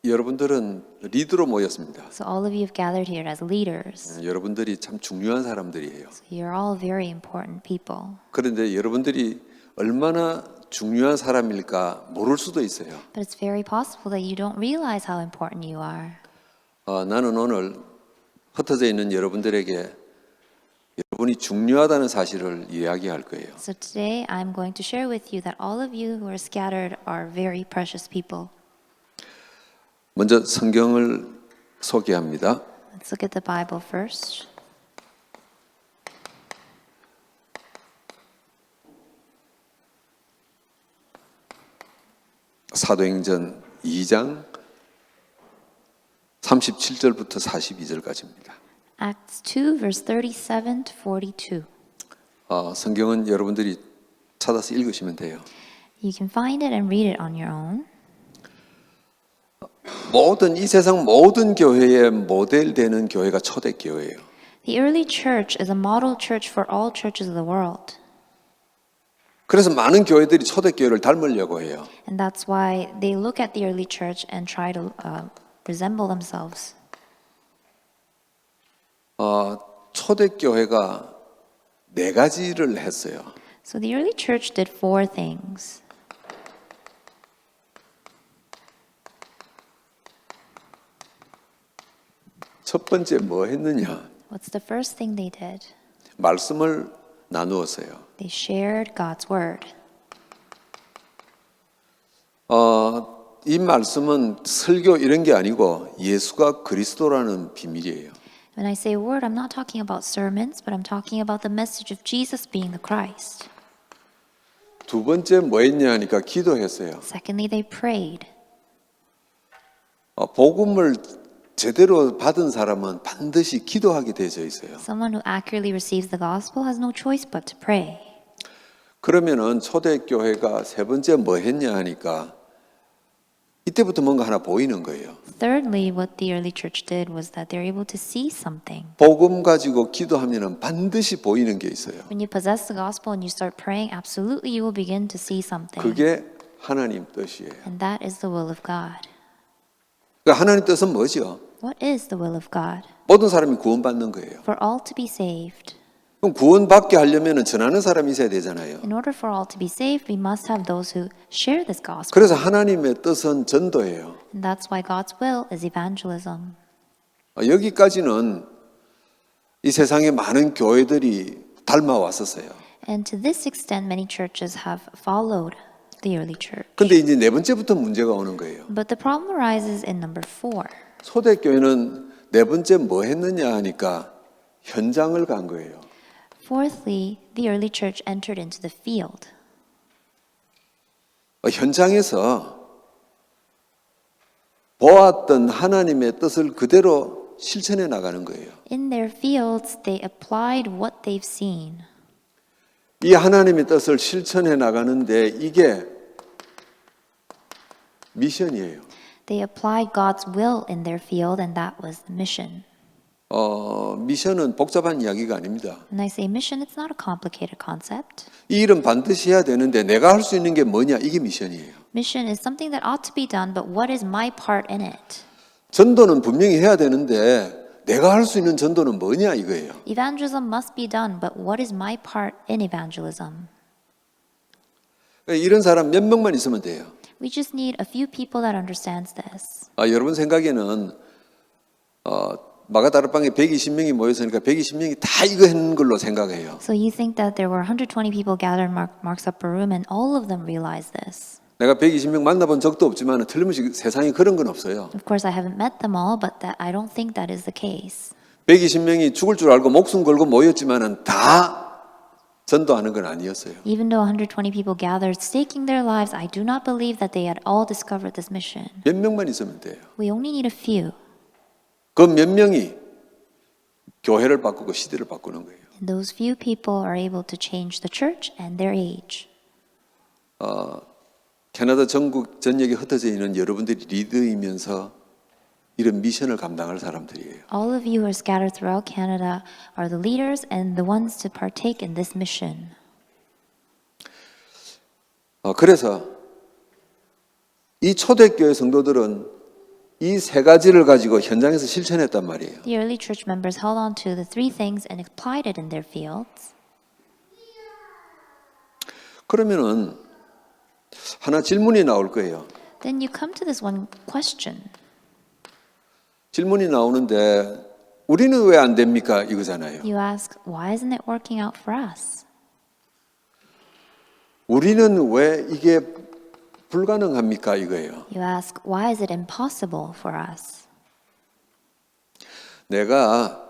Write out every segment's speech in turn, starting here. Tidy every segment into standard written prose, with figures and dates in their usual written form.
여러분들은 리더로 모였습니다. So all of you have gathered here as leaders. 여러분들이 참 중요한 사람들이에요. So you're all very important people. 그런데 여러분들이 얼마나 중요한 사람일까 모를 수도 있어요. But it's very possible that you don't realize how important you are. 나는 오늘 흩어져 있는 여러분들에게 여러분이 중요하다는 사실을 이야기할 거예요. So today I'm going to share with you that all of you who are scattered are very precious people. 먼저 성경을 소개합니다. Let's look at the Bible first. 사도행전 2장 37절부터 42절까지입니다. Acts 2 verse 37 to 42. 성경은 여러분들이 찾아서 읽으시면 돼요. You can find it and read it on your own. 이 세상 모든 교회의 모델 되는 교회가 초대교회예요. The early church is a model church for all churches of the world. 그래서 많은 교회들이 초대교회를 닮으려고 해요. And that's why they look at the early church and try to resemble themselves. 초대교회가 네 가지를 했어요. So the early church did four things. 첫 번째 뭐 했느냐? What's the first thing they did? 말씀을 나누었어요. They shared God's word. 이 말씀은 설교 이런 게 아니고 예수가 그리스도라는 비밀이에요. When I say word, I'm not talking about sermons, but I'm talking about the message of Jesus being the Christ. 두 번째 뭐 했냐 하니까 기도했어요. Secondly, they prayed. 복음을 제대로 받은 사람은 반드시 기도하게 되어 있어요. Someone who accurately receives the gospel has no choice but to pray. 그러면은 초대교회가 세 번째 뭐 했냐 하니까 이때부터 뭔가 하나 보이는 거예요. Thirdly, what the early church did was that they're able to see something. 복음 가지고 기도하면은 반드시 보이는 게 있어요. When you possess the gospel and you start praying, absolutely you will begin to see something. 그게 하나님 뜻이에요. And that is the will of God. 그러니까 하나님 뜻은 뭐죠? What is the will of God? 모든 사람이 구원받는 거예요. For all to be saved. 그럼 구원받게 하려면 전하는 사람이 있어야 되잖아요. In order for all to be saved, we must have those who share this gospel. 그래서 하나님의 뜻은 전도예요. And that's why God's will is evangelism. 여기까지는 이 세상의 많은 교회들이 닮아왔었어요. And to this extent, many churches have followed the early church. 근데 이제 네 번째부터 문제가 오는 거예요. But the problem arises in number 4. 초대교회는 네 번째 뭐 했느냐 하니까 현장을 간 거예요. Fourthly, the early church entered into the field. 현장에서 보았던 하나님의 뜻을 그대로 실천해 나가는 거예요. In their fields, they applied what they've seen. 이 하나님의 뜻을 실천해 나가는데 이게 미션이에요. They applied God's will in their field, and that was the mission. 미션은 복잡한 이야기가 아닙니다. When I say mission, it's not a complicated concept. 이 일은 반드시 해야 되는데 내가 할 수 있는 게 뭐냐? 이게 미션이에요. Mission is something that ought to be done, but what is my part in it? 전도는 분명히 해야 되는데 내가 할 수 있는 전도는 뭐냐 이거예요. Evangelism must be done, but what is my part in evangelism? 이런 사람 몇 명만 있으면 돼요. We just need a few people that understands this. 여러분 생각에는 마가다락방에 120명이 모였으니까 120명이 다 이거 했는 걸로 생각해요. So you think that there were 120 people gathered in Mark's upper room, and all of them realized this. 내가 120명 만나본 적도 없지만 틀림없이 세상에 그런 건 없어요. Of course, I haven't met them all, but that I don't think that is the case. 120명이 죽을 줄 알고 목숨 걸고 모였지만은 다 전도하는 건 아니었어요. Even though 120 people gathered staking their lives, I do not believe that they had all discovered this mission. 몇 명만 있으면 돼요. We only need a few. 그 몇 명이 교회를 바꾸고 시대를 바꾸는 거예요. And those few people are able to change the church and their age. 캐나다 전국 전역에 흩어져 있는 여러분들이 리더이면서 이런 미션을 감당할 사람들이에요. All of you who are scattered throughout Canada are the leaders and the ones to partake in this mission. 그래서 이 초대교회 성도들은 이 세 가지를 가지고 현장에서 실천했단 말이에요. The early church members held on to the three things and applied it in their fields. 그러면은 하나 질문이 나올 거예요. Then you come to this one question. 질문이 나오는데 우리는 왜 안 됩니까? 이거잖아요. You ask, why isn't it working out for us? 우리는 왜 이게 불가능합니까? 이거예요. You ask, why is it impossible for us? 내가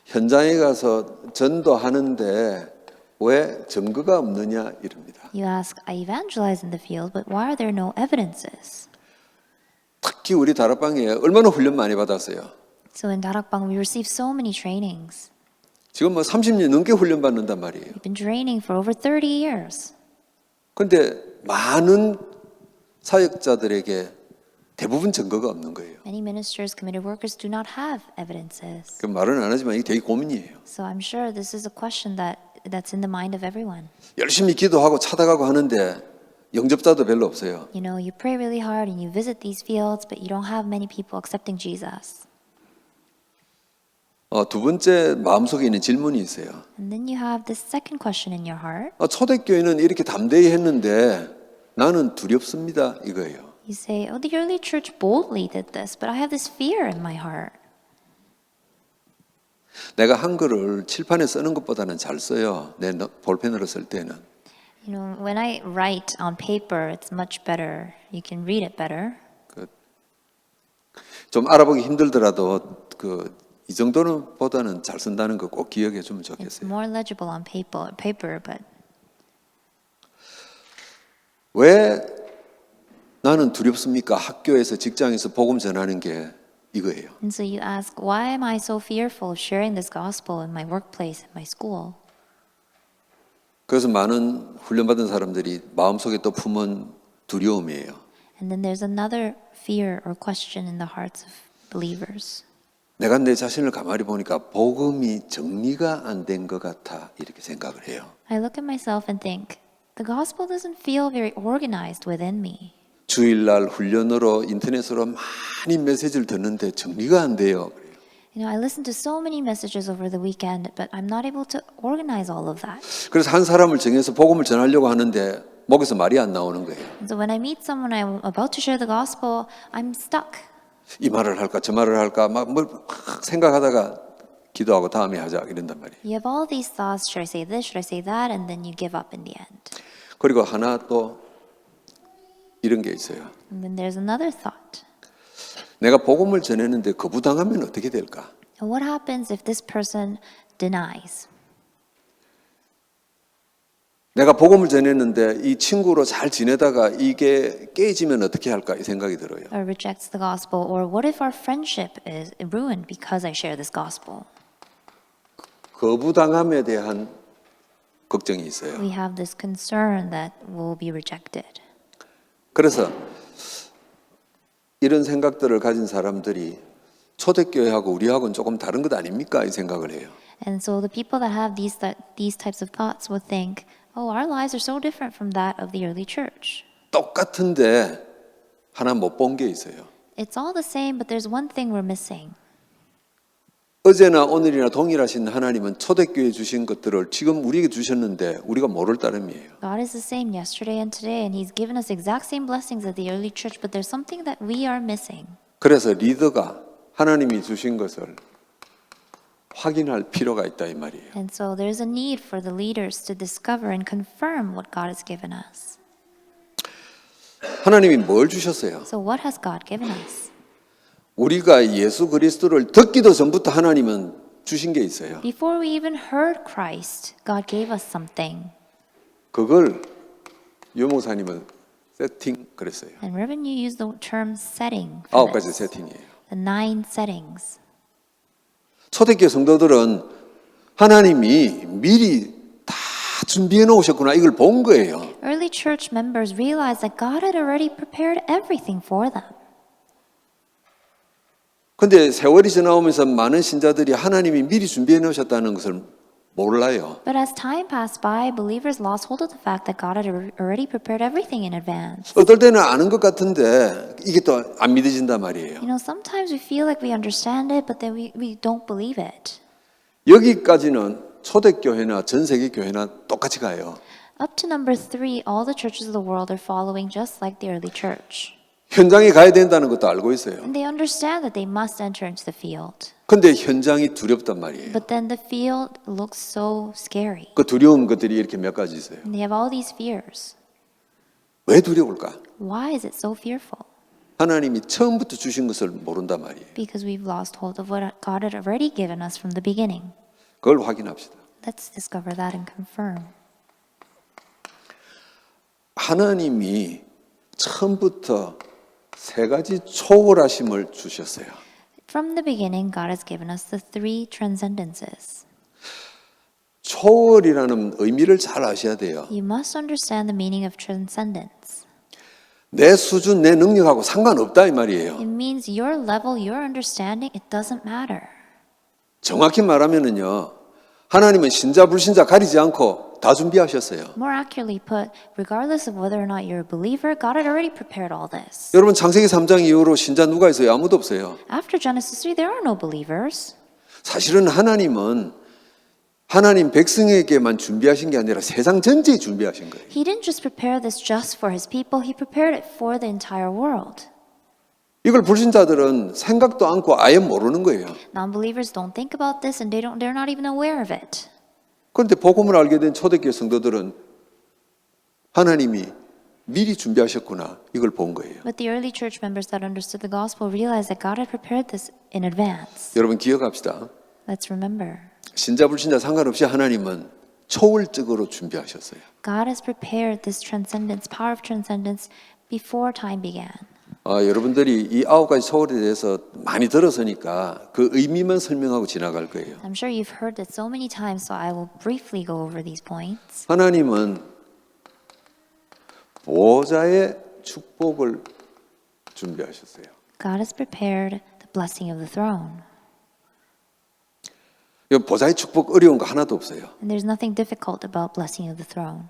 현장에 가서 전도하는데 왜 증거가 없느냐 이럽니다. You ask, I evangelize in the field, but why are there no evidences? 특히 우리 다락방에 얼마나 훈련 많이 받았어요. So in Darakbang, we receive so many trainings. 지금 뭐 30년 넘게 훈련 받는단 말이에요. We've been training for over 30 years. 그런데 많은 사역자들에게 대부분 증거가 없는 거예요. Many ministers, committed workers do not have evidences. 그 말은 안 하지만 이게 되게 고민이에요. So I'm sure this is a question that's in the mind of everyone. 열심히 기도하고 찾아가고 하는데 영접자도 별로 없어요. You know, you pray really hard and you visit these fields, but you don't have many people accepting Jesus. 두 번째 마음속에 있는 질문이 있어요. And then you have this second question in your heart. 초대교회는 이렇게 담대히 했는데 나는 두렵습니다. 이거예요. You say, oh, the early church boldly did this, but I have this fear in my heart. 내가 한글을 칠판에 쓰는 것보다는 잘 써요. 내 볼펜으로 쓸 때는. You know, when I write on paper, it's much better. You can read it better. 좀 알아보기 힘들더라도 이 정도는 보다는 잘 쓴다는 거 꼭 기억해 주면 It's 좋겠어요. more legible on paper, but 왜 나는 두렵습니까? 학교에서 직장에서 복음 전하는 게 이거예요. and so you ask, why am I so fearful of sharing this gospel in my workplace, in my school? 그래서 많은 훈련받은 사람들이 마음속에 또 품은 두려움이에요. And then there's another fear or question in the hearts of believers. 내가 내 자신을 가만히 보니까 복음이 정리가 안 된 것 같아 이렇게 생각을 해요. I look at myself and think, the gospel doesn't feel very organized within me. 주일날 훈련으로 인터넷으로 많이 메시지를 듣는데 정리가 안 돼요. You know, I listen to so many messages over the weekend, but I'm not able to organize all of that. 그래서 한 사람을 정해서 복음을 전하려고 하는데 목에서 말이 안 나오는 거예요. And so when I meet someone I'm about to share the gospel, I'm stuck. 이 말을 할까 저 말을 할까 막 뭘 생각하다가 기도하고 다음에 하자 이런단 말이에요. You have all these thoughts, should I say this, should I say that, and then you give up in the end. 그리고 하나 또 이런 게 있어요. And then there's another thought. 내가 복음을 전했는데 거부당하면 어떻게 될까? And what happens if this person denies? 내가 복음을 전했는데 이 친구로 잘 지내다가 이게 깨지면 어떻게 할까 이 생각이 들어요. Or rejects the gospel? Or what if our friendship is ruined because I share this gospel? 거부당함에 대한 걱정이 있어요. We have this concern that we'll be rejected. 그래서 이런 생각들을 가진 사람들이 초대교회하고 우리하고는 조금 다른 것 아닙니까? 이 생각을 해요. And so the people that have these types of thoughts would think, oh, our lives are so different from that of the early church. 똑같은데 하나 못 본 게 있어요. It's all the same, but there's one thing we're missing. 어제나 오늘이나 동일하신 하나님은 초대교회에 주신 것들을 지금 우리에게 주셨는데 우리가 모를 따름이에요. God is the same yesterday and today, and He's given us exact same blessings as the early church, but there's something that we are missing. 그래서 리더가 하나님이 주신 것을 확인할 필요가 있다 이 말이에요. And so there's a need for the leaders to discover and confirm what God has given us. 하나님이 뭘 주셨어요? So what has God given us? 우리가 예수 그리스도를 듣기도 전부터 하나님은 주신 게 있어요. Before we even heard Christ, God gave us something. 그걸 유 목사님은 세팅 그랬어요. And Reverend, you use the term setting for 9가지 this. 세팅이에요. The 9 settings. 초대교회 성도들은 하나님이 미리 다 준비해 놓으셨구나 이걸 본 거예요. Early church members realized that God had already prepared everything for them. 근데 세월이 지나오면서 많은 신자들이 하나님이 미리 준비해 놓으셨다는 것을 몰라요. But as time passed by, believers lost hold of the fact that God had already prepared everything in advance. 어떨 때는 아는 것 같은데 이게 또 안 믿어진단 말이에요. You know, sometimes we feel like we understand it, but then we don't believe it. 여기까지는 초대교회나 전 세계 교회나 똑같이 가요. Up to number 3, all the churches of the world are following just like the early church. 현장에 가야 된다는 것도 알고 있어요. And they understand that they must enter into the field. 근데 현장이 두렵단 말이에요. But then the field looks so scary. 그 두려운 것들이 이렇게 몇 가지 있어요. And they have all these fears. 왜 두려울까? Why is it so fearful? 하나님이 처음부터 주신 것을 모른단 말이에요. Because we've lost hold of what God had already given us from the beginning. 그걸 확인합시다. Let's discover that and confirm. 하나님이 처음부터 세 가지 초월하심을 주셨어요. From the beginning, God has given us the 3 transcendences. 초월이라는 의미를 잘 아셔야 돼요. You must understand the meaning of transcendence. 내 수준, 내 능력하고 상관없다 이 말이에요. It means your level, your understanding, it doesn't matter. 정확히 말하면은요, 하나님은 신자 불신자 가리지 않고 다 준비하셨어요. More accurately put, regardless of whether or not you're a believer, God had already prepared all this. 여러분 창세기 3장 이후로 신자 누가 있어요? 아무도 없어요. After Genesis 3, there are no believers. 사실은 하나님은 하나님 백성에게만 준비하신 게 아니라 세상 전체에 준비하신 거예요. He didn't just prepare this just for his people, he prepared it for the entire world. 이걸 불신자들은 생각도 않고 아예 모르는 거예요. Non-believers don't think about this and they're not even aware of it. 그런데 복음을 알게 된 초대교회 성도들은 하나님이 미리 준비하셨구나 이걸 본 거예요. But the early church members that understood the gospel realized that God had prepared this in advance. 여러분 기억합시다. Let's remember. 신자 불신자 상관없이 하나님은 초월적으로 준비하셨어요. God has prepared this transcendence, power of transcendence before time began. 여러분들이 이 9가지 초월에 대해서 많이 들었으니까 그 의미만 설명하고 지나갈 거예요. I'm sure you've heard that so many times, so I will briefly go over these points. 하나님은 보호자의 축복을 준비하셨어요. God has prepared the blessing of the throne. 보호자의 축복 어려운 거 하나도 없어요. And there's nothing difficult about blessing of the throne.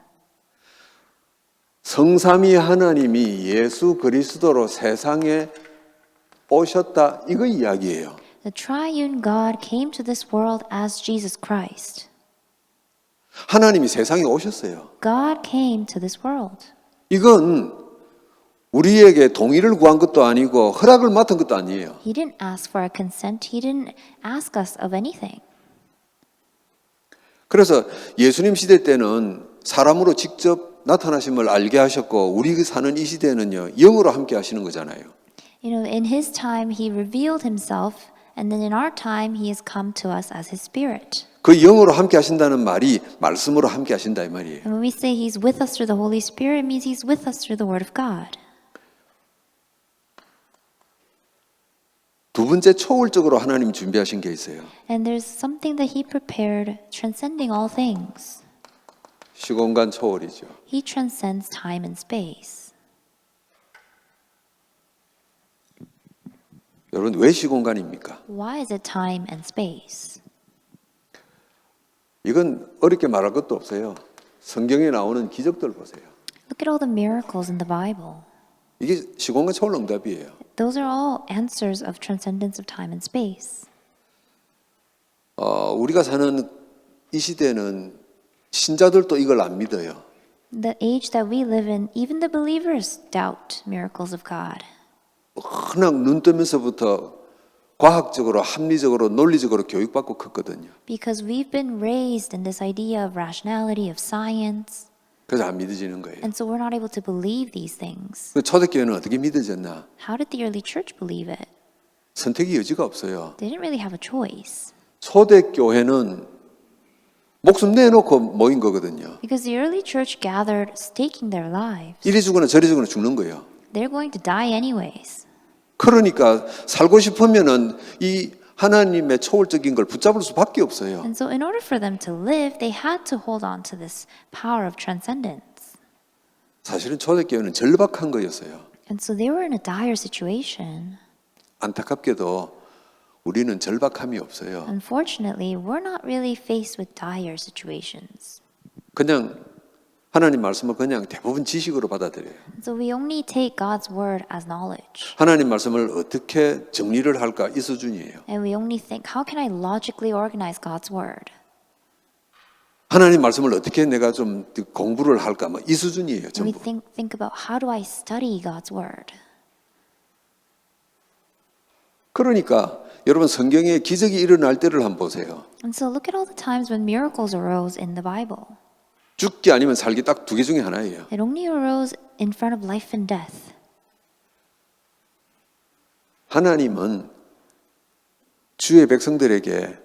성삼위 하나님이 예수 그리스도로 세상에 오셨다 이거 이야기예요. The triune God came to this world as Jesus Christ. 하나님이 세상에 오셨어요. God came to this world. 이건 우리에게 동의를 구한 것도 아니고 허락을 맡은 것도 아니에요. He didn't ask for our consent. He didn't ask us of anything. 그래서 예수님 시대 때는 사람으로 직접 나타나심을 알게 하셨고 우리 사는 이 시대는요 영으로 함께 하시는 거잖아요. You know, in his time, he revealed himself, and then in our time, he has come to us as his spirit. 그 영으로 함께 하신다는 말이 말씀으로 함께 하신다 이 말이에요. And when we say he's with us through the Holy Spirit, it means he's with us through the Word of God. 두 번째 초월적으로 하나님 준비하신 게 있어요. And there's something that he prepared, transcending all things. 시공간 초월이죠. He transcends time and space. 여러분 왜 시공간입니까? Why is it time and space? 이건 어렵게 말할 것도 없어요. 성경에 나오는 기적들 보세요. Look at all the miracles in the Bible. 이게 시공간 초월 응답이에요. Those are all answers of transcendence of time and space. 우리가 사는 이 시대는 신자들도 이걸 안 믿어요. The age that we live in, even the believers doubt miracles of God. 그냥 눈 뜨면서부터 과학적으로, 합리적으로, 논리적으로 교육받고 컸거든요. Because we've been raised in this idea of rationality, of science. 그래서 안 믿어지는 거예요. And so we're not able to believe these things. 그 초대교회는 어떻게 믿어졌나? How did the early church believe it? 선택의 여지가 없어요. They didn't really have a choice. 초대교회는 목숨 내놓고 모인 거거든요. Because the early church gathered, staking their lives. 이리 죽거나 저리 죽거나 죽는 거예요. They're going to die anyways. 그러니까 살고 싶으면은 이 하나님의 초월적인 걸 붙잡을 수밖에 없어요. And so in order for them to live, they had to hold on to this power of transcendence. 사실은 초대교회는 절박한 거였어요. And so they were in a dire situation. 안타깝게도 우리는 절박함이 없어요. Unfortunately, we're not really faced with dire situations. 그냥 하나님 말씀을 그냥 대부분 지식으로 받아들여요. So we only take God's word as knowledge. 하나님 말씀을 어떻게 정리를 할까 이 수준이에요. And we only think, how can I logically organize God's word? 하나님 말씀을 어떻게 내가 좀 공부를 할까 뭐 이 수준이에요. And we 전부. think about how do I study God's word? 그러니까 여러분 성경에 기적이 일어날 때를 한번 보세요. And so look at all the times when miracles arose in the Bible. 죽기 아니면 살기 딱 두 개 중에 하나예요. It only arose in front of life and death. 하나님은 주의 백성들에게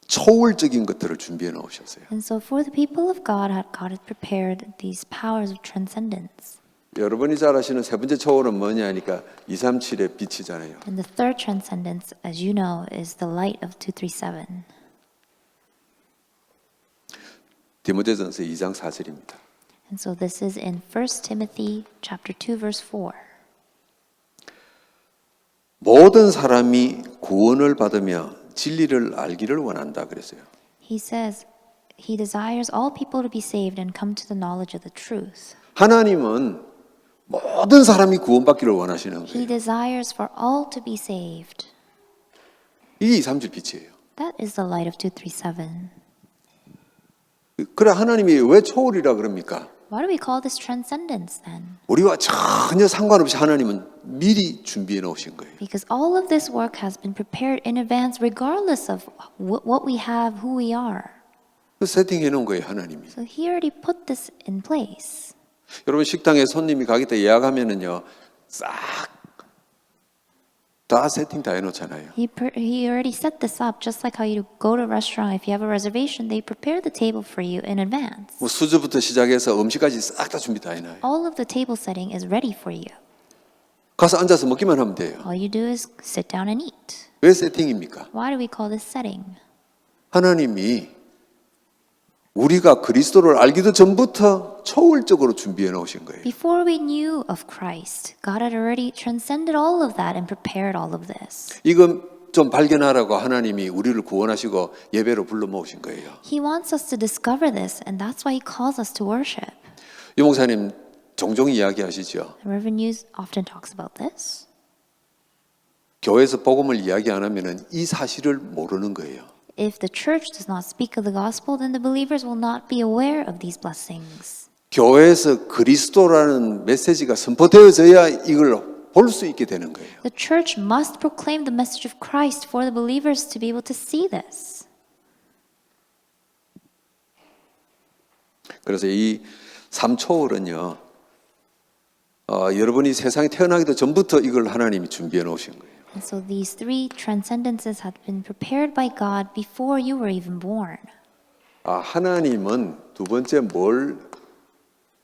초월적인 것들을 준비해 놓으셨어요. And so for the people of God, God had prepared these powers of transcendence. 여러분이 잘 아시는 세 번째 초월은 뭐냐 하니까 237의 빛이잖아요. And the third transcendence, as you know, is the light of 237. 디모데전서 2장 4절입니다. And so this is in 1 Timothy chapter 2 verse 4. 모든 사람이 구원을 받으며 진리를 알기를 원한다 그랬어요. He says he desires all people to be saved and come to the knowledge of the truth. 하나님은 모든 사람이 구원받기를 원하시는 He 거예요. desires for all to be saved. 이게 237 빛이에요. That is the light of 237. 그래 하나님이 왜 초월이라 그럽니까? Why do we call this transcendence then? 우리와 전혀 상관없이 하나님은 미리 준비해 놓으신 거예요. Because all of this work has been prepared in advance regardless of what we have, who we are. 세팅해 놓은 거예요, 하나님이. So he already put this in place. 여러분 식당에 손님이 가기 때 예약하면은요, 싹 다 세팅 다 해놓잖아요. He already set this up just like how you go to a restaurant. If you have a reservation, they prepare the table for you in advance. 뭐 수저부터 시작해서 음식까지 싹 다 준비 다 해놔요. All of the table setting is ready for you. 가서 앉아서 먹기만 하면 돼요. All you do is sit down and eat. 왜 세팅입니까? Why do we call this setting? 하나님이 우리가 그리스도를 알기도 전부터 초월적으로 준비해 놓으신 거예요. Before we knew of Christ, God had already transcended all of that and prepared all of this. 이건 좀 발견하라고 하나님이 우리를 구원하시고 예배로 불러 모으신 거예요. He wants us to discover this, and that's why He calls us to worship. 유 목사님 종종 이야기하시죠. Reverend Hughes often talks about this. 교회에서 복음을 이야기 안 하면은 이 사실을 모르는 거예요. If the church does not speak of the gospel, then the believers will not be aware of these blessings. 교회에서 그리스도라는 메시지가 선포되어져야 이걸 볼 수 있게 되는 거예요. The church must proclaim the message of Christ for the believers to be able to see this. 그래서 이 삼초월은요, 여러분이 세상에 태어나기도 전부터 이걸 하나님이 준비해 놓으신 거예요. And so these three transcendences had been prepared by God before you were even born. 하나님은 두 번째 뭘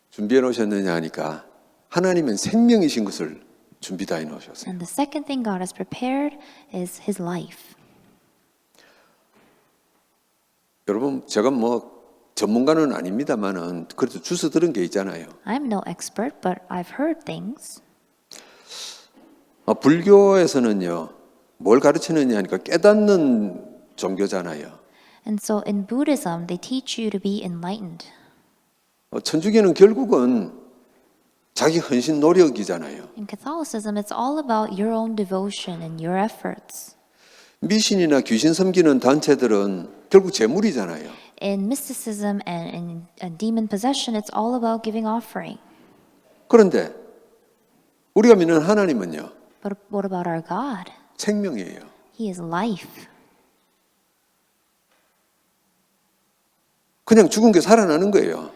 준비해 놓으셨느냐 하니까 하나님은 생명이신 것을 준비 다 해 놓으셨어요. And the second thing God has prepared is His life. 여러분 제가 뭐 전문가는 아닙니다만은 그래도 주워 들은 게 있잖아요. I'm no expert, but I've heard things. 불교에서는요, 뭘 가르치느냐 하니까 깨닫는 종교잖아요. And so in Buddhism, they teach you to be enlightened. 천주교는 결국은 자기 헌신 노력이잖아요. In Catholicism, it's all about your own devotion and your efforts. 미신이나 귀신 섬기는 단체들은 결국 재물이잖아요. In mysticism and in demon possession, it's all about giving offering. 그런데 우리가 믿는 하나님은요, But what about our God? 생명이에요. He is life. 그냥 죽은 게 살아나는 거예요.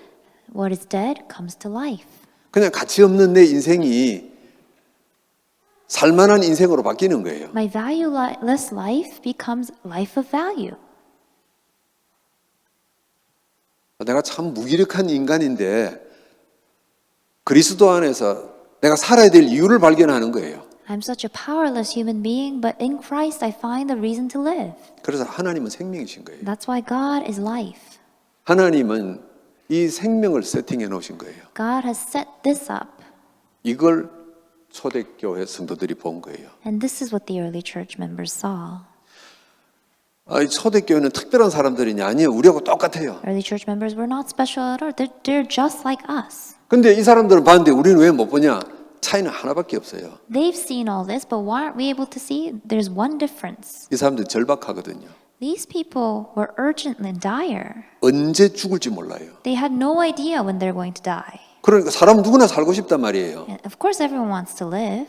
What is dead comes to life. 그냥 가치 없는 내 인생이 살만한 인생으로 바뀌는 거예요. My valueless life becomes life of value. 내가 참 무기력한 인간인데 그리스도 안에서 내가 살아야 될 이유를 발견하는 거예요. I'm such a powerless human being, but in Christ I find the reason to live. 그래서 하나님은 생명이신 거예요. That's why God is life. 하나님은 이 생명을 세팅해 놓으신 거예요. God has set this up. 이걸 초대교회 성도들이 본 거예요. And this is what the early church members saw. 이 초대교회는 특별한 사람들이냐? 아니요, 우리하고 똑같아요. Early church members were not special at all. They're just like us. 근데 이 사람들은 봤는데 우리는 왜 못 보냐? 차이는 하나밖에 없어요. They've seen all this, but why aren't we able to see? There's one difference. 이 사람들 절박하거든요. These people were urgent and dire. 언제 죽을지 몰라요. They had no idea when they're going to die. 그러니까 사람 누구나 살고 싶단 말이에요. And of course, everyone wants to live.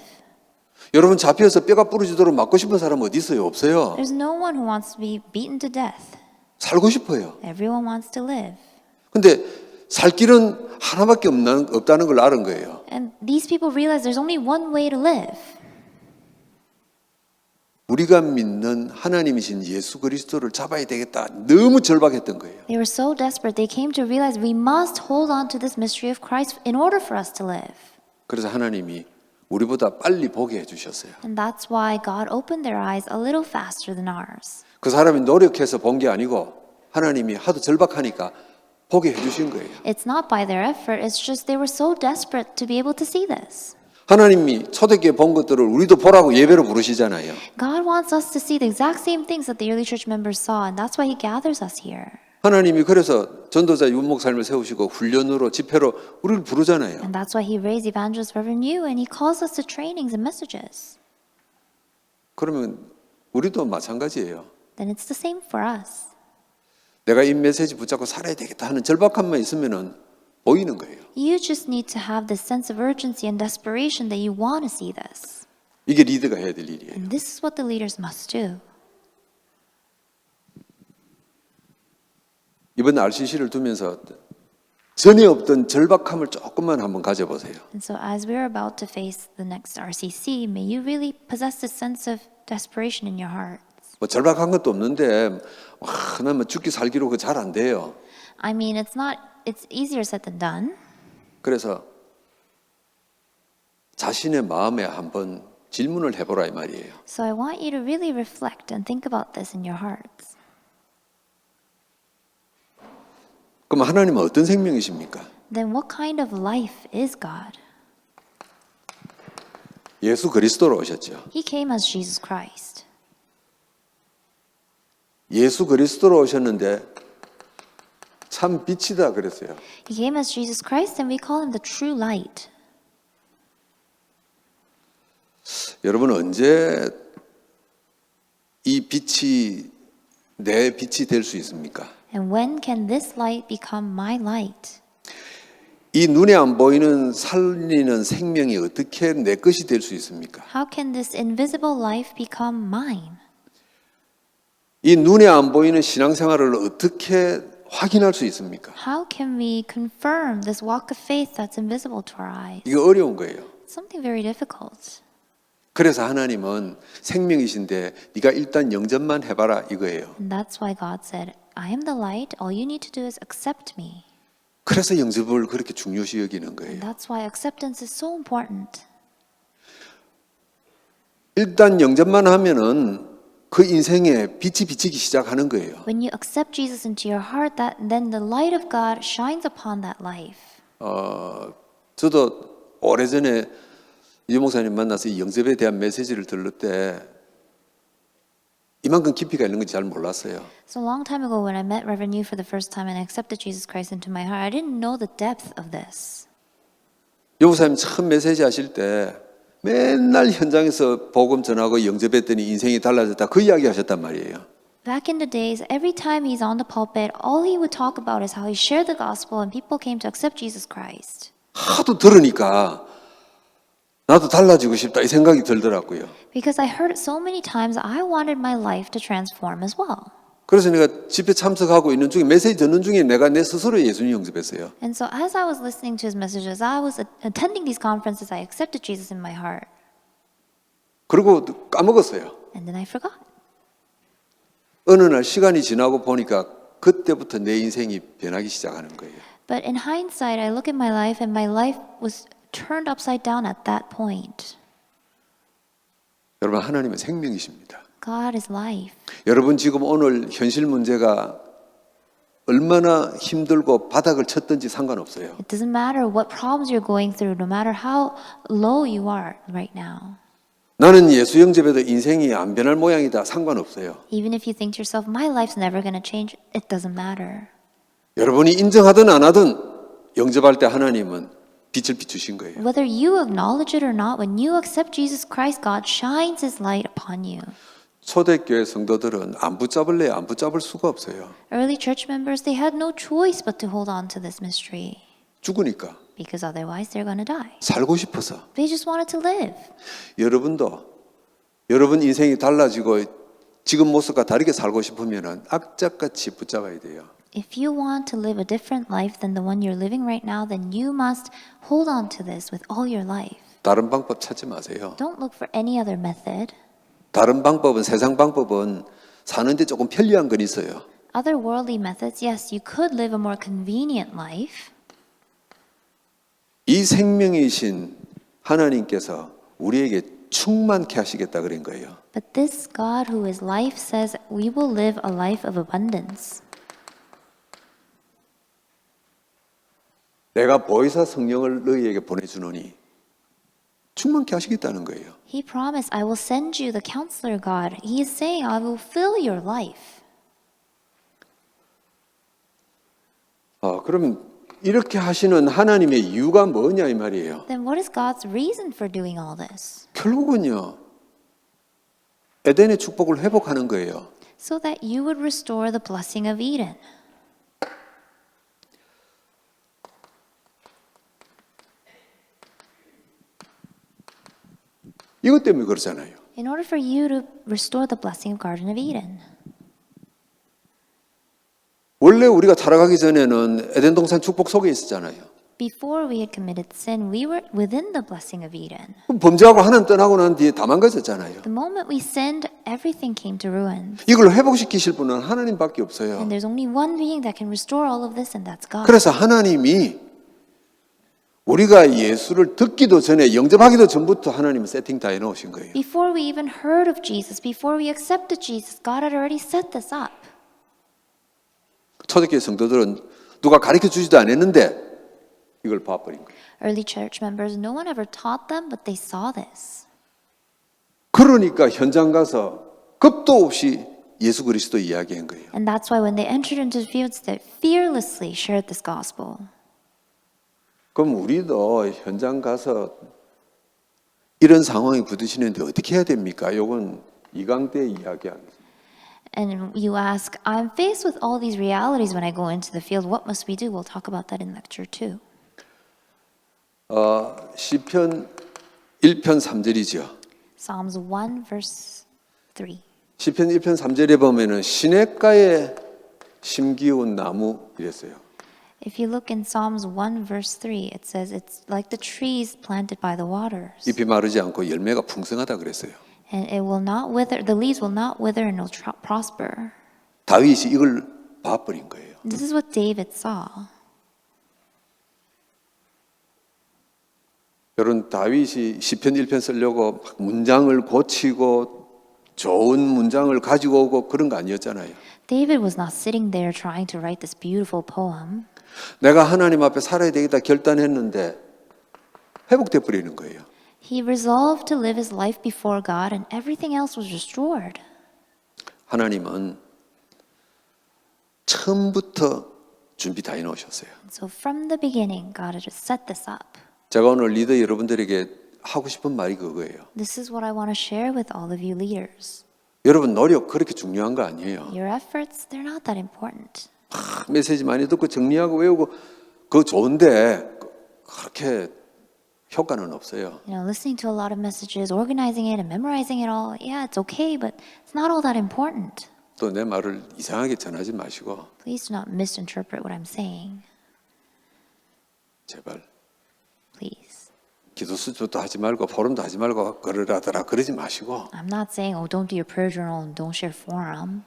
여러분 잡혀서 뼈가 부러지도록 맞고 싶은 사람 어디 있어요? 없어요. There's no one who wants to be beaten to death. 살고 싶어요. Everyone wants to live. 근데 살 길은 하나밖에 없다는 걸 아는 거예요. And these people realize there's only one way to live. 우리가 믿는 하나님이신 예수 그리스도를 잡아야 되겠다. 너무 절박했던 거예요. They were so desperate, they came to realize we must hold on to this mystery of Christ in order for us to live. 그래서 하나님이 우리보다 빨리 보게 해주셨어요. And that's why God opened their eyes a little faster than ours. 그 사람이 노력해서 본 게 아니고 하나님이 하도 절박하니까 보게 해주신 거예요. It's not by their effort, it's just they were so desperate to be able to see this. 하나님이 초대교회 본 것들을 우리도 보라고 예배로 부르시잖아요. God wants us to see the exact same things that the early church members saw, and that's why He gathers us here. 하나님이 그래서 전도자 윤 목사님을 세우시고 훈련으로 집회로 우리를 부르잖아요. And that's why He raised Evangelist Reverend Yu, and He calls us to trainings and messages. 그러면 우리도 마찬가지예요. Then it's the same for us. 내가 이 메시지 붙잡고 살아야 되겠다 하는 절박함만 있으면은 보이는 거예요. You just need to have this sense of urgency and desperation that you want to see this. 이게 리더가 해야 될 일이에요. And this is what the leaders must do. 이번 RCC를 두면서 전에 없던 절박함을 조금만 한번 가져보세요. And so as we're about to face the next RCC, may you really possess this sense of desperation in your hearts. 뭐 절박한 것도 없는데 나뭐 죽기 살기로 그 잘 안 돼요. I mean, it's easier said than done. 그래서 자신의 마음에 한번 질문을 해보라 이 말이에요. So I want you to really reflect and think about this in your hearts. 그럼 하나님은 어떤 생명이십니까? Then what kind of life is God? 예수 그리스도로 오셨죠. He came as Jesus Christ. 예수 그리스도로 오셨는데 참 빛이다 그랬어요. He came as Jesus Christ, and we call Him the true light. 여러분 언제 이 빛이 내 빛이 될 수 있습니까? And when can this light become my light? 이 눈에 안 보이는 살리는 생명이 어떻게 내 것이 될 수 있습니까? How can this invisible life become mine? 이 눈에 안 보이는 신앙생활을 어떻게 확인할 수 있습니까? How can we confirm this walk of faith that's invisible to our eyes? 이거 어려운 거예요. It's something very difficult. 그래서 하나님은 생명이신데 네가 일단 영접만 해봐라 이거예요. And that's why God said, I am the light. All you need to do is accept me. 그래서 영접을 그렇게 중요시 여기는 And 거예요. that's why acceptance is so important. 일단 영접만 하면은 그 인생에 빛이 비치기 시작하는 거예요. When you accept Jesus into your heart, then the light of God shines upon that life. 저도 오래전에 유 목사님 만나서 이 영접에 대한 메시지를 들을 때 이만큼 깊이가 있는 건지 잘 몰랐어요. So a long time ago when I met Reverend Yu for the first time and accepted Jesus Christ into my heart, I didn't know the depth of this. 유 목사님 처음 메시지 하실 때 맨날 현장에서 복음 전하고 영접했더니 인생이 달라졌다 그 이야기 하셨단 말이에요. Back in the days, every time he's on the pulpit, all he would talk about is how he shared the gospel and people came to accept Jesus Christ. 하도 들으니까 나도 달라지고 싶다 이 생각이 들더라고요. Because I heard it so many times, I wanted my life to transform as well. 그래서 내가 집회 참석하고 있는 중에 메시지 듣는 중에 내가 내 스스로 예수님 영접했어요. And so as I was listening to his messages, I was attending these conferences, I accepted Jesus in my heart. 그리고 까먹었어요. And then I forgot. 어느 날 시간이 지나고 보니까 그때부터 내 인생이 변하기 시작하는 거예요. But in hindsight, I look at my life and my life was turned upside down at that point. 여러분 하나님은 생명이십니다. God is life. 여러분 지금 오늘 현실 문제가 얼마나 힘들고 바닥을 쳤든지 상관없어요. It doesn't matter what problems you're going through, no matter how low you are right now. 나는 예수 영접해도 인생이 안 변할 모양이다. 상관없어요. Even if you think to yourself, my life's never going to change, it doesn't matter. 여러분이 인정하든 안 하든 영접할 때 하나님은 빛을 비추신 거예요. Whether you acknowledge it or not, when you accept Jesus Christ, God shines His light upon you. 초대교회 성도들은 안 붙잡을래 안 붙잡을 수가 없어요. Early church members, they had no choice but to hold on to this mystery, 죽으니까 because otherwise they're going to die. 살고 싶어서. They just wanted to live. 여러분도 여러분 인생이 달라지고 지금 모습과 다르게 살고 싶으면 악착같이 붙잡아야 돼요. If you want to live a different life than the one you're living right now, then you must hold on to this with all your life. 다른 방법 찾지 마세요. Don't look for any other method. 다른 방법은 세상 방법은 사는데 조금 편리한 건 있어요. Other worldly methods, yes, you could live a more convenient life. 이 생명이신 하나님께서 우리에게 충만케 하시겠다 그런 거예요. But this God who is life says we will live a life of abundance. 내가 보혜사 성령을 너희에게 보내주노니 충만케 하시겠다는 거예요. He promised, I will send you the counselor God. He is saying, I will fill your life. 그러면 이렇게 하시는 하나님의 이유가 뭐냐 이 말이에요. Then what is God's reason for doing all this? 결국은요. 에덴의 축복을 회복하는 거예요. So that you would restore the blessing of Eden. 이것 때문에 그러잖아요. In order for you to restore the blessing of Garden of Eden. 원래 우리가 타락하기 전에는 에덴 동산 축복 속에 있었잖아요. Before we had committed sin, we were within the blessing of Eden. 범죄하고 하나님 떠나고 난 뒤에 다 망가졌잖아요. The moment we sinned, everything came to ruin. 이걸 회복시키실 분은 하나님밖에 없어요. And there's only one being that can restore all of this, and that's God. 그래서 하나님이 우리가 예수를 듣기도 전에 영접하기도 전부터 하나님은 세팅 다 해놓으신 거예요. Before we even heard of Jesus, before we accepted Jesus, God had already set this up. 초대교회 성도들은 누가 가르쳐 주지도 않았는데 이걸 봐버린 거예요. Early church members, no one ever taught them, but they saw this. 그러니까 현장 가서 겁도 없이 예수 그리스도 이야기한 거예요. And that's why when they entered into the fields, they fearlessly shared this gospel. 그럼 우리도 현장 가서 이런 상황이 부딪히는데 어떻게 해야 됩니까? 이건 이강대 이야기하겠습니다. And you ask, I'm faced with all these realities when I go into the field. What must we do? We'll talk about that in lecture 2. 시편 1편 3절이죠. Psalms 1 verse 3. 시편 1편 3절에 보면은 시냇가에 심기운 나무 이랬어요. If you look in Psalms 1 verse 3, it says it's like the trees planted by the waters. 잎이 마르지 않고 열매가 풍성하다 그랬어요. And it will not wither, the leaves will not wither and will prosper. 다윗이 이걸 봐버린 거예요. This is what David saw. 여러분 다윗이 시편 1편 쓰려고 막 문장을 고치고 좋은 문장을 가지고 오고 그런 거 아니었잖아요. David was not sitting there trying to write this beautiful poem. 내가 하나님 앞에 살아야 되겠다 결단했는데 회복돼 버리는 거예요. He resolved to live his life before God and everything else was restored. 하나님은 처음부터 준비 다 해놓으셨어요. So from the beginning, God had just set this up. 제가 오늘 리더 여러분들에게 하고 싶은 말이 그거예요. This is what I want to share with all of you leaders. 여러분 노력 그렇게 중요한 거 아니에요. Your efforts, they're not that important. 메시지 많이 듣고 정리하고 외우고 그거 좋은데 그렇게 효과는 없어요. You know, listening to a lot of messages, organizing it and memorizing it all, yeah, it's okay, but it's not all that important. 또 내 말을 이상하게 전하지 마시고 Please do not misinterpret what I'm saying. 제발 Please. 기도 수조도 하지 말고 포럼도 하지 말고 그러라더라 그러지 마시고 I'm not saying, oh, don't do your prayer journal and don't share forum.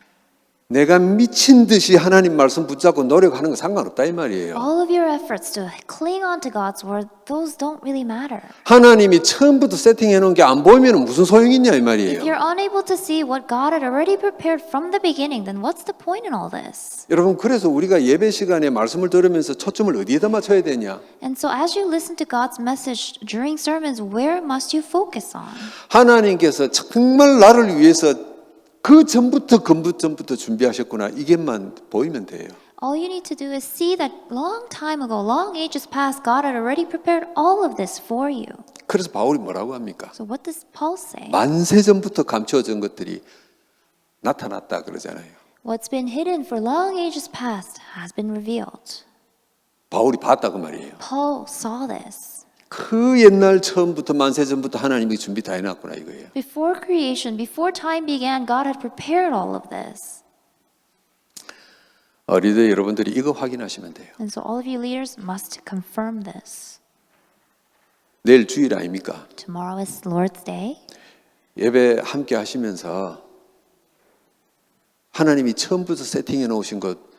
내가 미친 듯이 하나님 말씀 붙잡고 노력하는 거 상관없다 이 말이에요. All of your efforts to cling on to God's word, those don't really matter. 하나님이 처음부터 세팅해 놓은 게 안 보이면 무슨 소용이 있냐 이 말이에요. If you're unable to see what God had already prepared from the beginning, then what's the point in all this? 여러분 그래서 우리가 예배 시간에 말씀을 들으면서 초점을 어디에다 맞춰야 되냐? And so as you listen to God's message during sermons, where must you focus on? 하나님께서 정말 나를 위해서 그 전부터 근부전부터 준비하셨구나 이게만 보이면 돼요. All you need to do is see that long time ago, long ages past, God had already prepared all of this for you. 그래서 바울이 뭐라고 합니까? So what does Paul say? 만세 전부터 감추어진 것들이 나타났다 그러잖아요. What's been hidden for long ages past has been revealed. 바울이 봤다 그 말이에요. Paul saw this. 그 옛날 처음부터 만세 전부터 하나님이 준비 다 해놨구나 이거예요. Before creation, before time began, God had prepared all of this. 리더 여러분들이 이거 확인하시면 돼요. And so all of you leaders must confirm this. 내일 주일 아닙니까? Tomorrow is Lord's Day. 예배 함께 하시면서 하나님이 처음부터 세팅해 놓으신 것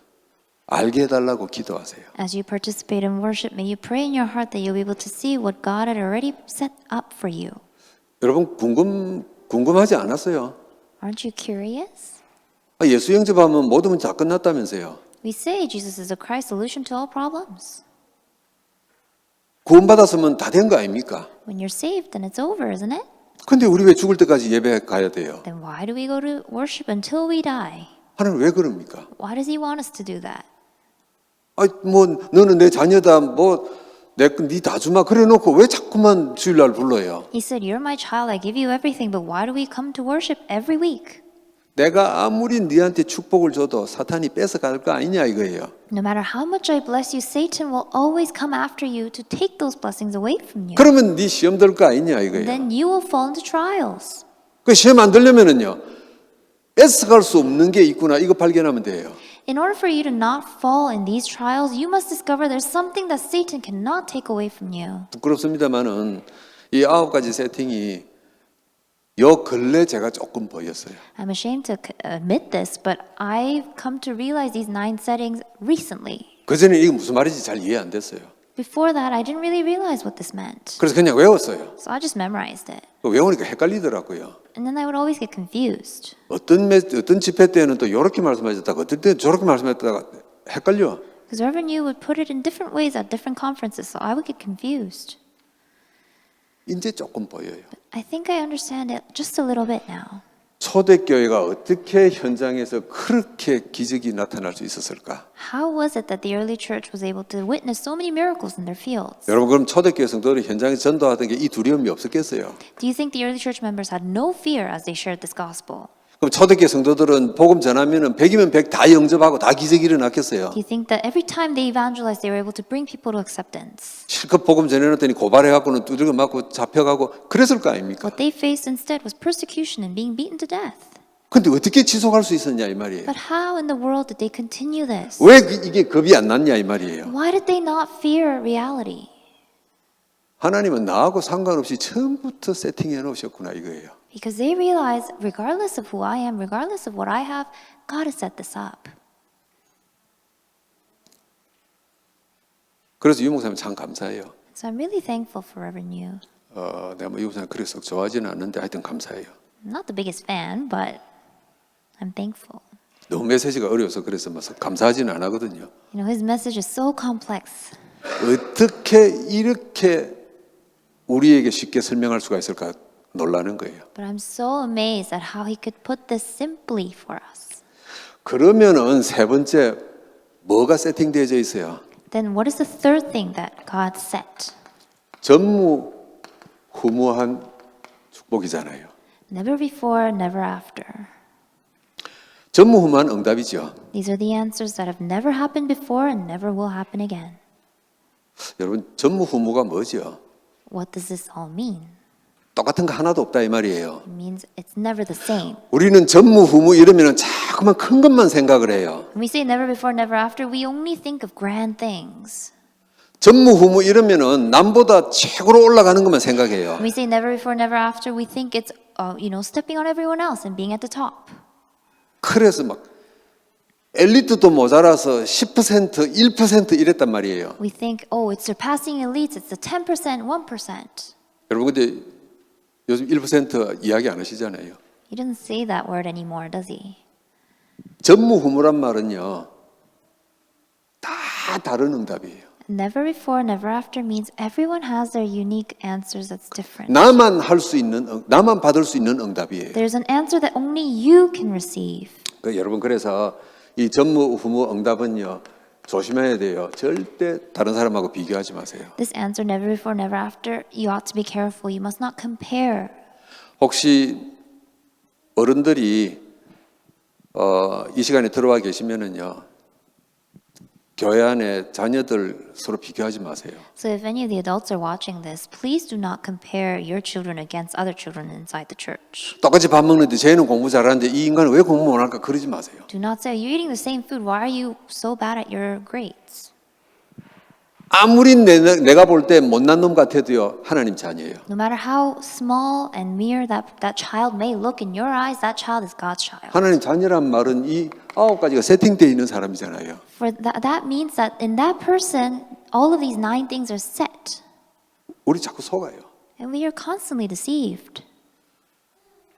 알게 해달라고 기도하세요. As you participate in worship, may you pray in your heart that you'll be able to see what God had already set up for you. 여러분 궁금하지 않았어요? Aren't you curious? 예수 영접하면 모든 문제 다 끝났다면서요. We say Jesus is the Christ solution to all problems. 구원받았으면 다 된 거 아닙니까? When you're saved, then it's over, isn't it? 근데 우리 왜 죽을 때까지 예배 가야 돼요? Then why do we go to worship until we die? 하나님 왜 그럽니까? Why does He want us to do that? 너는 내 자녀다 네 다 주마 그래 놓고 왜 자꾸만 주일날 불러요? He said, "You're my child. I give you everything." But why do we come to worship every week? 내가 아무리 네한테 축복을 줘도 사탄이 뺏어갈 거 아니냐 이거예요. No matter how much I bless you, Satan will always come after you to take those blessings away from you. 그러면 네 시험 들 거 아니냐 이거예요. Then you will fall into trials. 그 시험 안 들려면은요 뺏어갈 수 없는 게 있구나 이거 발견하면 돼요. In order for you to not fall in these trials, you must discover there's something that Satan cannot take away from you. 부끄럽습니다만은 이 9가지 세팅이 요 근래 제가 조금 보였어요. I'm ashamed to admit this, but I've come to realize these 9 settings recently. 그전에 이게 무슨 말인지 잘 이해 안 됐어요. Before that, I didn't really realize what this meant. 그래서 그냥 외웠어요. So I just memorized it. 외우니까 헷갈리더라고요. And then I would always get confused. 어떤 집회 때는 또 이렇게 말씀하셨다가 어떤 때는 저렇게 말씀하셨다가 헷갈려. Because Reverend Yu would put it in different ways at different conferences, so I would get confused. 이제 조금 보여요. I think I understand it just a little bit now. 초대교회가 어떻게 현장에서 그렇게 기적이 나타날 수 있었을까? How was it that the early church was able to witness so many miracles in their fields? 여러분 그럼 초대교회 성도들이 현장에서 전도하던 게 이 두려움이 없었겠어요? Do you think the early church members had no fear as they shared this gospel? 그럼 초대교회 성도들은 복음 전하면은 100이면 100 다 영접하고 다 기적이 일어났겠어요? Do you think that every time they evangelized, they were able to bring people to acceptance? 실컷 복음 전해놨더니 고발해갖고는 두들겨 맞고 잡혀가고 그랬을 거 아닙니까? What they faced instead was persecution and being beaten to death. 근데 어떻게 지속할 수 있었냐 이 말이에요. But how in the world did they continue this? 왜 이게 겁이 안 났냐 이 말이에요. Why did they not fear reality? 하나님은 나하고 상관없이 처음부터 세팅해 놓으셨구나 이거예요. Because they realize, regardless of who I am, regardless of what I have, God has set this up. 그래서 유 목사님 참 감사해요. So I'm really thankful for Reverend Yu. 내가 유 목사님 그래서 좋아하지는 않는데 하여튼 감사해요. I'm not the biggest fan, but I'm thankful. 너무 메시지가 어려워서 그래서 막 감사하지는 안 하거든요. You know, his message is so complex. 어떻게 이렇게 우리에게 쉽게 설명할 수가 있을까 놀라는 거예요. But I'm so amazed at how he could put this simply for us. 그러면은 세 번째 뭐가 세팅되어져 있어요? Then what is the third thing that God set? 전무후무한 축복이잖아요. Never before, never after. 전무후무한 응답이죠. These are the answers that have never happened before and never will happen again. 여러분 전무후무가 뭐죠? What does this all mean? 똑같은 거 하나도 없다 이 말이에요. It means it's never the same. 우리는 전무후무 이러면은 자꾸만 큰 것만 생각을 해요. When we say never before, never after, we only think of grand things. 전무후무 이러면은 남보다 최고로 올라가는 것만 생각해요. When we say never before, never after, we think it's stepping on everyone else and being at the top. 그래서 막 엘리트도 모자라서 10%, 1% 이랬단 말이에요. We think, oh, it's surpassing elites. It's the 10%, 1%. 여러분 근데 요즘 1% 이야기 안 하시잖아요. He doesn't say that word anymore, does he? 전무후무란 말은요. 다 다른 응답이에요. Never before, never after means everyone has their unique answers that's different. 나만 할 수 있는, 나만 받을 수 있는 응답이에요. There's an answer that only you can receive. 여러분 그래서 이 전무후무 응답은요. 조심해야 돼요. 절대 다른 사람하고 비교하지 마세요. This answer, never before, never after, you ought to be careful. You must not compare. 혹시 어른들이 이 시간에 들어와 계시면은요. 교회 안에 자녀들 서로 비교하지 마세요. So if any of the adults are watching this, please do not compare your children against other children inside the church. 똑같이 밥 먹는데 쟤는 공부 잘하는데 이 인간은 왜 공부 못할까 그러지 마세요. Do not say, you're eating the same food. Why are you so bad at your grades? 아무리 내가 볼 때 못난 놈 같아도요. 하나님 자녀예요. No matter how small and mere that child may look in your eyes, that child is God's child. 하나님 자녀란 말은 이 9가지가 세팅되어 있는 사람이잖아요. For that means that in that person, all of these 9 things are set. 우리 자꾸 속아요. And we are constantly deceived.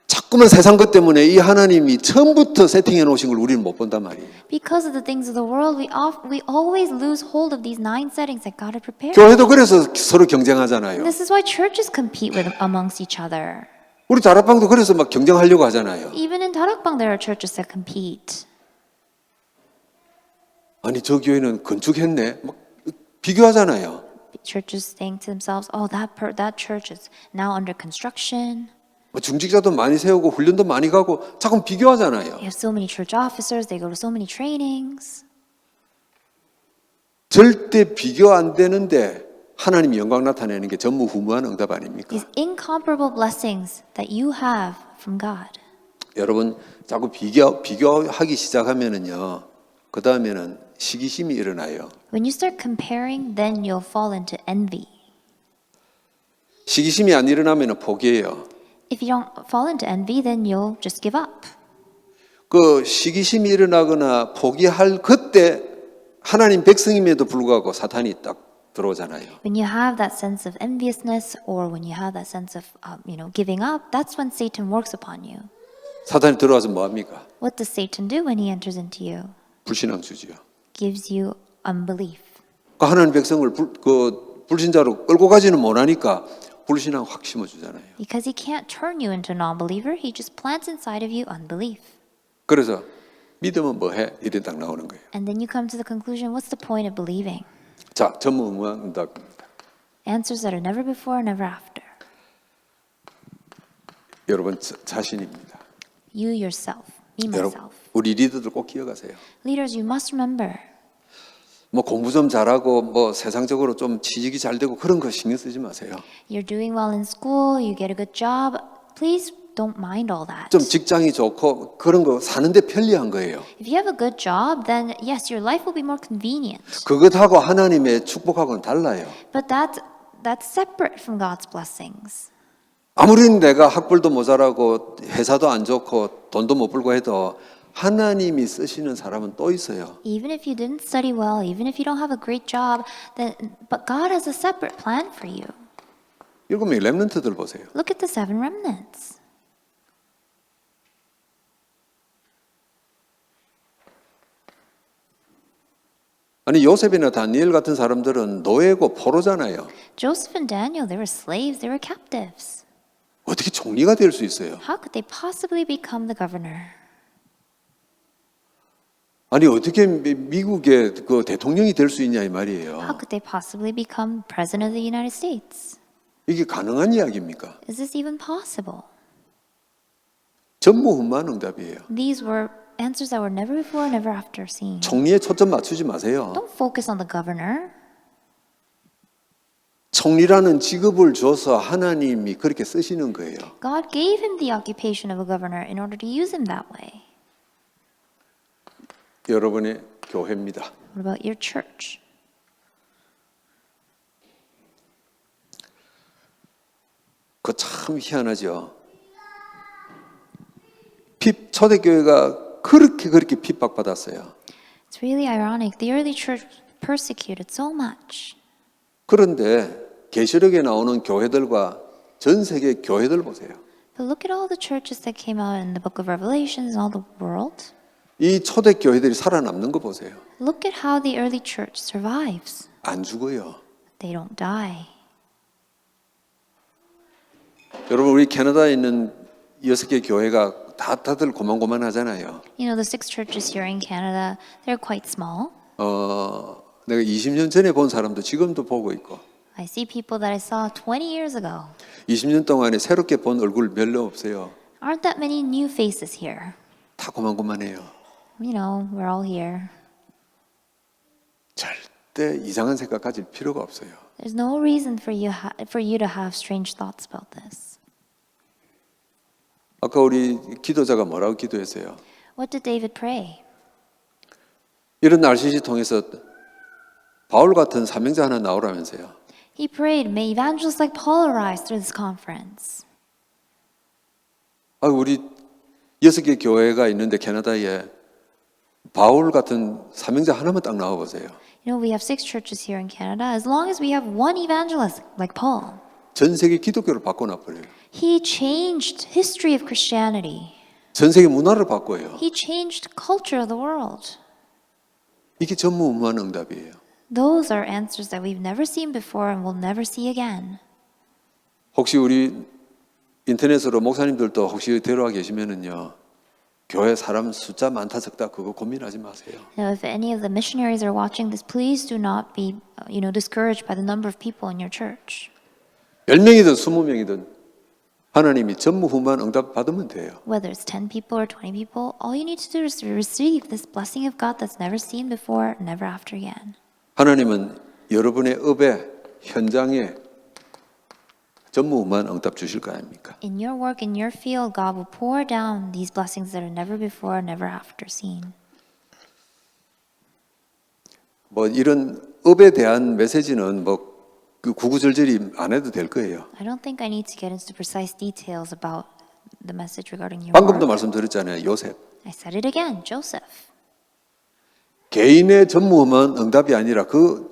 자꾸만 세상 것 때문에 이 하나님이 처음부터 세팅해 놓으신 걸 우리는 못 본단 말이에요. Because of the things of the world, we always lose hold of these 9 settings that God had prepared. 교회도 그래서 서로 경쟁하잖아요. This is why churches compete amongst each other. 우리 다락방도 그래서 막 경쟁하려고 하잖아요. Even in Darakbang, there are churches that compete. 아니 저 교회는 건축했네. 막 비교하잖아요. Churches think to themselves, "Oh, that church is now under construction. 중직자도 많이 세우고 훈련도 많이 가고 자꾸 비교하잖아요. They have so many church officers. They go to so many trainings." 절대 비교 안 되는데 하나님이 영광 나타내는 게 전무후무한 응답 아닙니까? These incomparable blessings that you have from God. 여러분 자꾸 비교하기 시작하면은요. 그 다음에는 시기심이 일어나요. When you start comparing, then you'll fall into envy. 시기심이 안 일어나면은 포기해요. If you don't fall into envy, then you'll just give up. 그 시기심이 일어나거나 포기할 그때 하나님 백성임에도 불구하고 사탄이 딱 들어오잖아요. When you have that sense of enviousness, or when you have that sense of giving up, that's when Satan works upon you. 사탄이 들어와서 뭐 합니까? What does Satan do when he enters into you? 불신앙 주지요. Gives you unbelief. 그 하나님 백성을 불신자로 끌고 가지는 못하니까 불신앙 확 심어주잖아요. Because he can't turn you into a non-believer, he just plants inside of you unbelief. 그래서 믿으면 뭐해? 이래 딱 나오는 거예요. And then you come to the conclusion, what's the point of believing? 자, 전무후무한 응답입니다. Answers that are never before, never after. 여러분 자신입니다. You yourself, me 여러분, myself. 우리 리더들 꼭 기억하세요. Leaders, you must remember. 뭐 공부 좀 잘하고 뭐 세상적으로 좀 취직이 잘 되고 그런 거 신경 쓰지 마세요. You're doing well in school, you get a good job. Please don't mind all that. 좀 직장이 좋고 그런 거 사는데 편리한 거예요. If you have a good job, then yes, your life will be more convenient. 그것하고 하나님의 축복하고는 달라요. But that's separate from God's blessings. 아무리 내가 학벌도 모자라고 회사도 안 좋고 돈도 못 벌고 해도 하나님이 쓰시는 사람은 또 있어요. Even if you didn't study well, even if you don't have a great job, but God has a separate plan for you. 7명의 렘넌트들 보세요. Look at the 7 remnants. 아니 요셉이나 다니엘 같은 사람들은 노예고 포로잖아요. Joseph and Daniel, they were slaves, they were captives. 어떻게 총리가 될 수 있어요? How could they possibly become the governor? 아니 어떻게 미국의 그 대통령이 될 수 있냐 이 How 말이에요. could they possibly become president of the United States? 이게 가능한 이야기입니까? Is this even possible? 전무후무한 응답이에요. These were answers that were never before, never after seen. 총리에 초점 맞추지 마세요. Don't focus on the governor. 총리라는 직업을 줘서 하나님이 그렇게 쓰시는 거예요. God gave him the occupation of a governor in order to use him that way. 여러분의 교회입니다. What about your church? 그거 참 희한하죠. 초대교회가 그렇게 핍박받았어요. It's really ironic. The early church persecuted so much. 그런데 계시록에 나오는 교회들과 전 세계 교회들 보세요. But look at all the churches that came out in the book of Revelations and all the world. 이 초대 교회들이 살아남는 거 보세요. Look at how the early church survives. 안 죽어요. They don't die. 여러분 우리 캐나다에 있는 6개 교회가 다들 고만고만하잖아요. You know, the 6 churches here in Canada, they're quite small. 내가 20년 전에 본 사람도 지금도 보고 있고 I see people that I saw 20 years ago. 20년 동안에 새롭게 본 얼굴 별로 없어요. Aren't that many new faces here? 다 고만고만해요. You know, we're all here. 절대 이상한 생각 가질 필요가 없어요. There's no reason for you to have strange thoughts about this. 아까 우리 기도자가 뭐라고 기도했어요? What did David pray? 이런 RCC 통해서 바울 같은 사명자 하나 나오라면서요. He prayed, may evangelists like Paul arise through this conference. 우리 6개 교회가 있는데 캐나다에 바울 같은 사명자 하나만 딱 나와 보세요. You know, we have 6 churches here in Canada. As long as we have one evangelist like Paul, 전 세계 기독교를 바꿔놔 버려요. he changed history of Christianity. 전 세계 문화를 바꿔요. He changed culture of the world. 이게 전무후무한 응답이에요. Those are answers that we've never seen before and will never see again. 혹시 우리 인터넷으로 목사님들도 혹시 들어와 계시면은요. 교회 사람 숫자 많다 적다 그거 고민하지 마세요. Now, if any of the missionaries are watching this, please do not be, discouraged by the number of people in your church. 10명이든 20명이든 하나님이 전무후무한 응답 받으면 돼요. Whether it's 10 people or 20 people, all you need to do is to receive this blessing of God that's never seen before, never after again. 하나님은 여러분의 업에 현장에 전무후무한 응답 주실 거 아닙니까? In your work, in your field, God will pour down these blessings that are never before, never after seen. 뭐 이런 업에 대한 메시지는 뭐 그 구구절절히 안 해도 될 거예요. I don't think I need to get into precise details about the message regarding your 방금도 work. 말씀드렸잖아요. 요셉. I said it again, Joseph. 개인의 전무후무한 응답이 아니라 그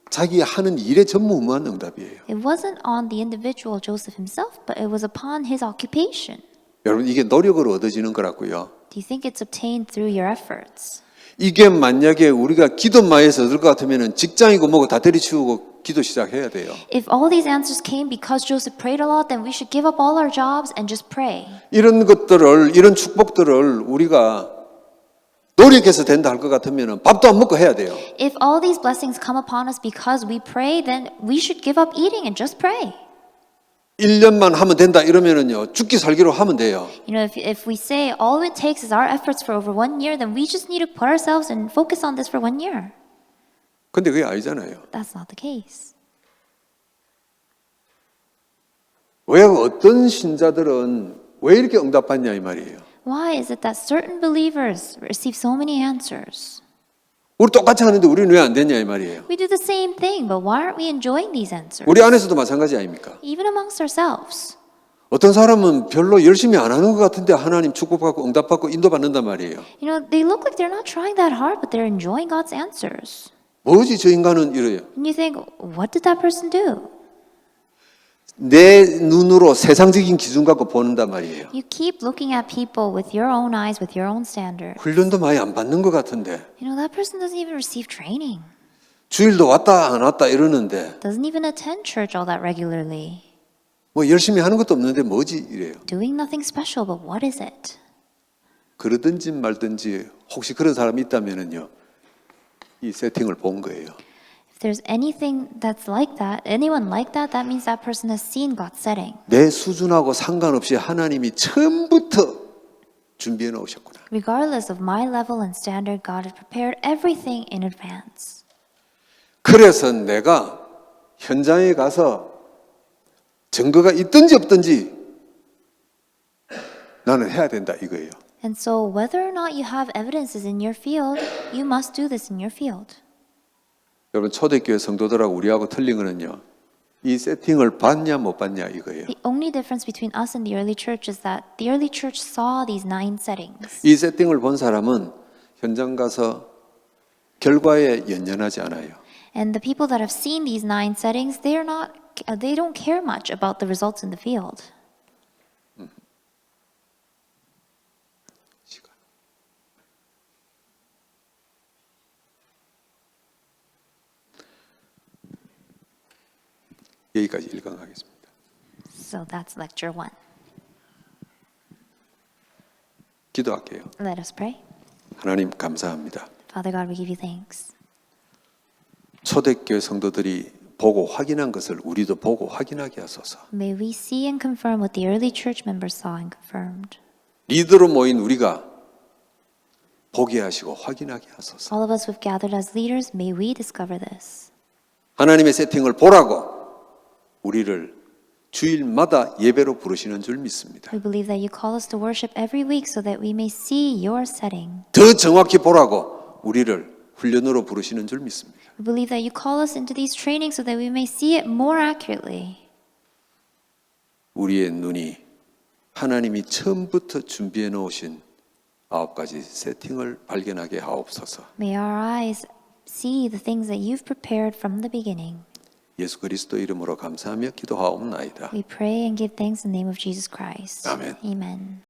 자기 하는 일의 전무후무한 응답이에요. It wasn't on the individual Joseph himself, but it was upon his occupation. 여러분 이게 노력으로 얻어지는 거라고요. Do you think it's obtained through your efforts? 이게 만약에 우리가 기도마에서 얻을 것 같으면 직장이고 뭐고 다 때려치우고 기도 시작해야 돼요. If all these answers came because Joseph prayed a lot, then we should give up all our jobs and just pray. 이런 것들을 이런 축복들을 우리가 노력해서 된다 할 것 같으면 밥도 안 먹고 해야 돼요. If all these blessings come upon us because we pray, then we should give up eating and just pray. 1년만 하면 된다 이러면은요. 죽기 살기로 하면 돼요. You know, if we say all it takes is our efforts for over 1 year, then we just need to put ourselves and focus on this for 1 year. 근데 그게 아니잖아요. That's not the case. 왜 어떤 신자들은 왜 이렇게 응답받냐 이 말이에요. Why is it that certain believers receive so many answers? 우리 똑같이 하는데 우리는 왜 안 됐냐 이 말이에요. We do the same thing, but why aren't we enjoying these answers? 우리 안에서도 마찬가지 아닙니까? Even amongst ourselves. 어떤 사람은 별로 열심히 안 하는 것 같은데 하나님 축복받고 응답받고 인도받는단 말이에요. You know, they look like they're not trying that hard, but they're enjoying God's answers. 뭐지 저 인간은 이래요. And you think, what did that person do? 내 눈으로 세상적인 기준 갖고 보는단 말이에요. You keep looking at people with your own eyes, with your own standard. 훈련도 많이 안 받는 것 같은데 You know, that person doesn't even receive training. 주일도 왔다 안 왔다 이러는데 Doesn't even attend church all that regularly. 뭐 열심히 하는 것도 없는데 뭐지 이래요. Doing nothing special, but what is it? 그러든지 말든지 혹시 그런 사람이 있다면은요. 이 세팅을 본 거예요. If there's anything that's like that, anyone like that, that means that person has seen God's setting. 내 수준하고 상관없이 하나님이 처음부터 준비해 놓으셨구나. Regardless of my level and standard, God has prepared everything in advance. 그래서 내가 현장에 가서 증거가 있든지 없든지 나는 해야 된다 이거예요. And so whether or not you have evidences in your field, you must do this in your field. 여러분 초대교회 성도들하고 우리하고 틀린 거는요. 이 세팅을 봤냐 못 봤냐 이거예요. The only difference between us and the early church is that the early church saw these 9 settings. 이 세팅을 본 사람은 현장 가서 결과에 연연하지 않아요. And the people that have seen these 9 settings, they don't care much about the results in the field. 시간. 여기까지 일강하겠습니다. So that's lecture 1. 기도할게요. Let us pray. 하나님 감사합니다. Father God, we give you thanks. 초대교회 성도들이 보고 확인한 것을 우리도 보고 확인하게 하소서. May we see and confirm what the early church members saw and confirmed. 리더로 모인 우리가 보게 하시고 확인하게 하소서. All of us who have gathered as leaders, may we discover this. 하나님의 세팅을 보라고 우리를 주일마다 예배로 부르시는 줄 믿습니다. We believe that you call us to worship every week so that we may see your setting. 더 정확히 보라고 우리를 훈련으로 부르시는 줄 믿습니다. We believe that you call us into these trainings so that we may see it more accurately. 우리의 눈이 하나님이 처음부터 준비해 놓으신 9가지 세팅을 발견하게 하옵소서. May our eyes see the things that you've prepared from the beginning. 예수 그리스도 이름으로 감사하며 기도하옵나이다. We pray and give thanks in the name of Jesus Christ. Amen. Amen.